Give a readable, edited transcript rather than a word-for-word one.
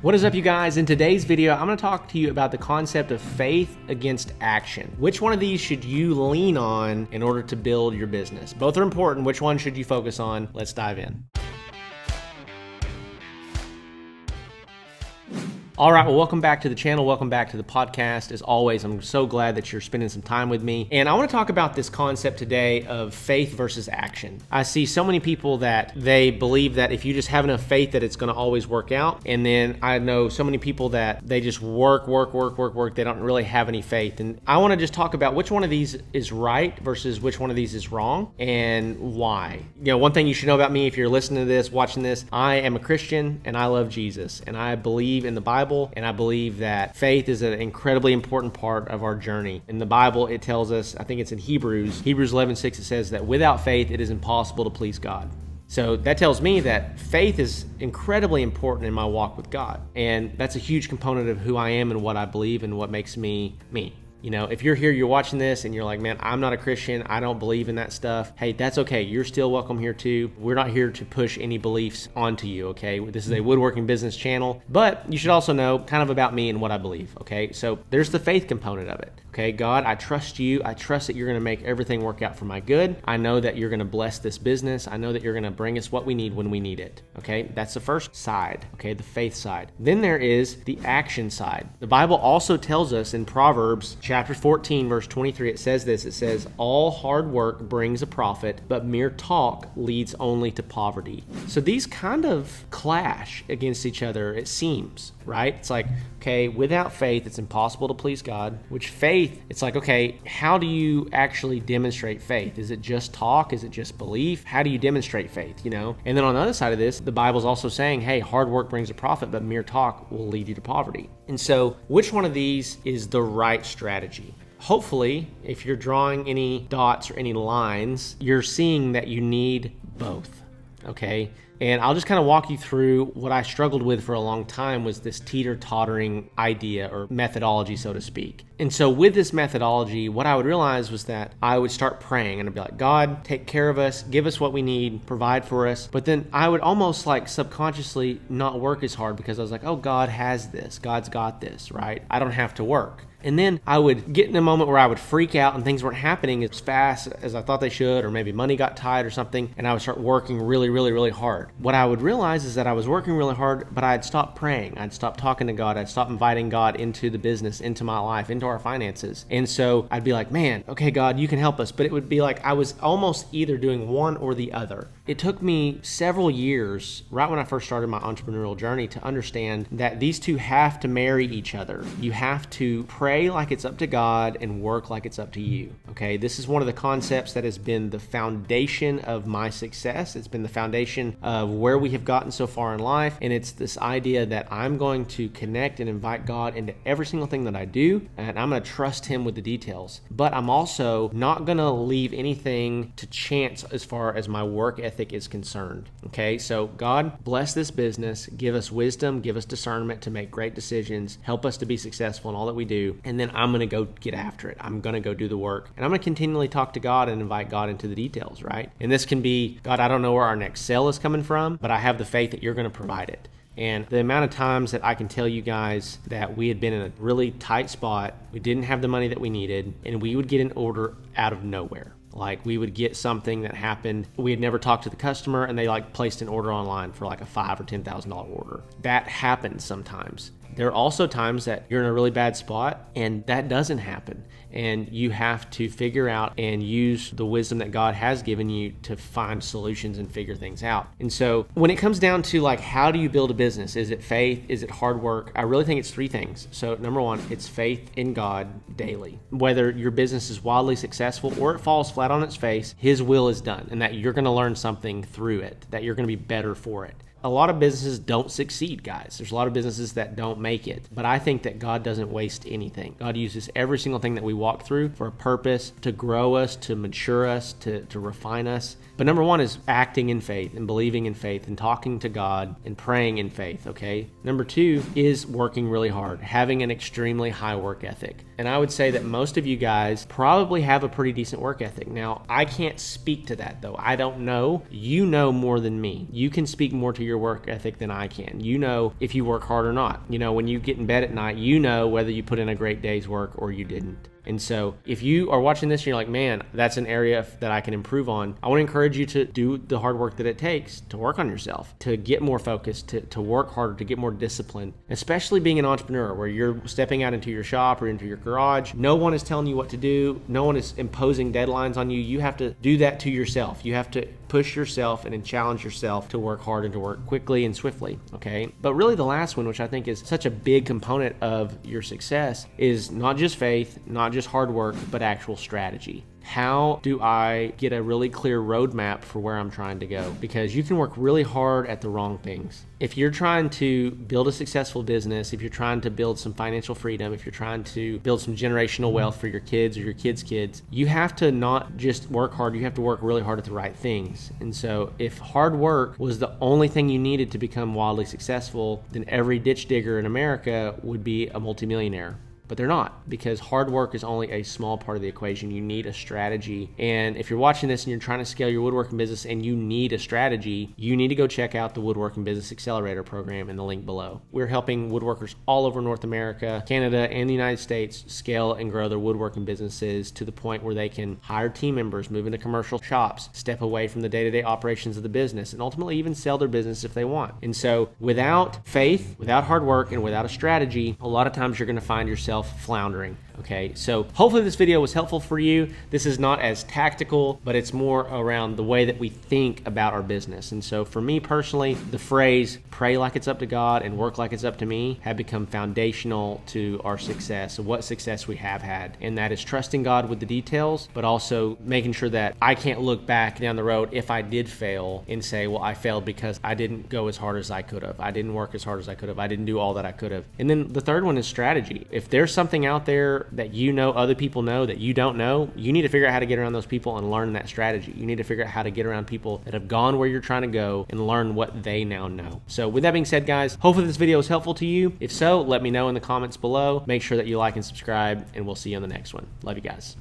What is up, you guys? In today's video, I'm going to talk to you about the concept of faith against action. Which one of these should you lean on in order to build your business? Both are important. Which one should you focus on? Let's dive in. All right, well, welcome back to the channel. Welcome back to the podcast. As always, I'm so glad that you're spending some time with me. And I want to talk about this concept today of faith versus action. I see so many people that they believe that if you just have enough faith that it's going to always work out. And then I know so many people that they just work. They don't really have any faith. And I want to just talk about which one of these is right versus which one of these is wrong and why. You know, one thing you should know about me, if you're listening to this, watching this, I am a Christian and I love Jesus. And I believe in the Bible. And I believe that faith is an incredibly important part of our journey. In the Bible, it tells us, I think it's in Hebrews 11:6, it says that without faith, it is impossible to please God. So that tells me that faith is incredibly important in my walk with God. And that's a huge component of who I am and what I believe and what makes me me. You know, if you're here, you're watching this and you're like, man, I'm not a Christian. I don't believe in that stuff. Hey, that's okay. You're still welcome here too. We're not here to push any beliefs onto you, okay? This is a woodworking business channel, but you should also know kind of about me and what I believe, okay? So there's the faith component of it, okay? God, I trust you. I trust that you're going to make everything work out for my good. I know that you're going to bless this business. I know that you're going to bring us what we need when we need it, okay? That's the first side, okay? The faith side. Then there is the action side. The Bible also tells us in Proverbs chapter 14, verse 23, it says this. It says, all hard work brings a profit, but mere talk leads only to poverty. So these kind of clash against each other, it seems, right? It's like, okay, without faith, it's impossible to please God. Which faith, it's like, okay, how do you actually demonstrate faith? Is it just talk? Is it just belief? How do you demonstrate faith, you know? And then on the other side of this, the Bible's also saying, hey, hard work brings a profit, but mere talk will lead you to poverty. And so which one of these is the right strategy? Hopefully, if you're drawing any dots or any lines, you're seeing that you need both, okay? And I'll just kind of walk you through what I struggled with for a long time was this teeter-tottering idea or methodology, so to speak. And so with this methodology, what I would realize was that I would start praying and I'd be like, God, take care of us, give us what we need, provide for us. But then I would almost like subconsciously not work as hard because I was like, oh, God has this. God's got this, right? I don't have to work. And then I would get in a moment where I would freak out and things weren't happening as fast as I thought they should, or maybe money got tight or something, and I would start working really hard. What I would realize is that I was working really hard, but I'd stop praying. I'd stop talking to God. I'd stop inviting God into the business, into my life, into our finances. And so I'd be like, man, okay, God, you can help us. But it would be like I was almost either doing one or the other. It took me several years, right when I first started my entrepreneurial journey, to understand that these two have to marry each other. You have to pray like it's up to God and work like it's up to you. Okay, this is one of the concepts that has been the foundation of my success. It's been the foundation of where we have gotten so far in life. And it's this idea that I'm going to connect and invite God into every single thing that I do. And I'm going to trust Him with the details. But I'm also not going to leave anything to chance as far as my work ethic is concerned. Okay, so God, bless this business. Give us wisdom. Give us discernment to make great decisions. Help us to be successful in all that we do. And then I'm going to go get after it. I'm going to go do the work. And I'm going to continually talk to God and invite God into the details, right? And this can be, God, I don't know where our next sale is coming from, but I have the faith that you're going to provide it. And the amount of times that I can tell you guys that we had been in a really tight spot, we didn't have the money that we needed, and we would get an order out of nowhere. Like we would get something that happened. We had never talked to the customer and they like placed an order online for like a $5,000 or $10,000 order. That happens sometimes. There are also times that you're in a really bad spot and that doesn't happen. And you have to figure out and use the wisdom that God has given you to find solutions and figure things out. And so when it comes down to like, how do you build a business? Is it faith? Is it hard work? I really think it's three things. So number one, it's faith in God daily. Whether your business is wildly successful or it falls flat on its face, His will is done and that you're going to learn something through it, that you're going to be better for it. A lot of businesses don't succeed, guys. There's a lot of businesses that don't make it. But I think that God doesn't waste anything. God uses every single thing that we walk through for a purpose, to grow us, to mature us, to refine us. But number one is acting in faith and believing in faith and talking to God and praying in faith, okay? Number two is working really hard, having an extremely high work ethic. And I would say that most of you guys probably have a pretty decent work ethic. Now, I can't speak to that though. I don't know. You know more than me. You can speak more to your work ethic than I can. You know if you work hard or not. You know, when you get in bed at night, you know whether you put in a great day's work or you didn't. And so if you are watching this and you're like, man, that's an area that I can improve on, I want to encourage you to do the hard work that it takes to work on yourself, to get more focused, to work harder, to get more discipline, especially being an entrepreneur where you're stepping out into your shop or into your garage. No one is telling you what to do. No one is imposing deadlines on you. You have to do that to yourself. You have to push yourself and then challenge yourself to work hard and to work quickly and swiftly, okay? But really the last one, which I think is such a big component of your success, is not just faith, not just hard work, but actual strategy. How do I get a really clear roadmap for where I'm trying to go? Because you can work really hard at the wrong things. If you're trying to build a successful business, if you're trying to build some financial freedom, if you're trying to build some generational wealth for your kids or your kids' kids, you have to not just work hard, you have to work really hard at the right things. And so if hard work was the only thing you needed to become wildly successful, then every ditch digger in America would be a multimillionaire. But they're not, because hard work is only a small part of the equation. You need a strategy. And if you're watching this and you're trying to scale your woodworking business and you need a strategy, you need to go check out the Woodworking Business Accelerator program in the link below. We're helping woodworkers all over North America, Canada, and the United States scale and grow their woodworking businesses to the point where they can hire team members, move into commercial shops, step away from the day-to-day operations of the business, and ultimately even sell their business if they want. And so without faith, without hard work, and without a strategy, a lot of times you're going to find yourself floundering. Okay, so hopefully this video was helpful for you. This is not as tactical, but it's more around the way that we think about our business. And so for me personally, the phrase pray like it's up to God and work like it's up to me have become foundational to our success, what success we have had. And that is trusting God with the details, but also making sure that I can't look back down the road if I did fail and say, well, I failed because I didn't go as hard as I could have. I didn't work as hard as I could have. I didn't do all that I could have. And then the third one is strategy. If there's something out there that you know other people know that you don't know, you need to figure out how to get around those people and learn that strategy. You need to figure out how to get around people that have gone where you're trying to go and learn what they now know. So with that being said, guys, hopefully this video is helpful to you. If so, let me know in the comments below. Make sure that you like and subscribe, and we'll see you on the next one. Love you guys.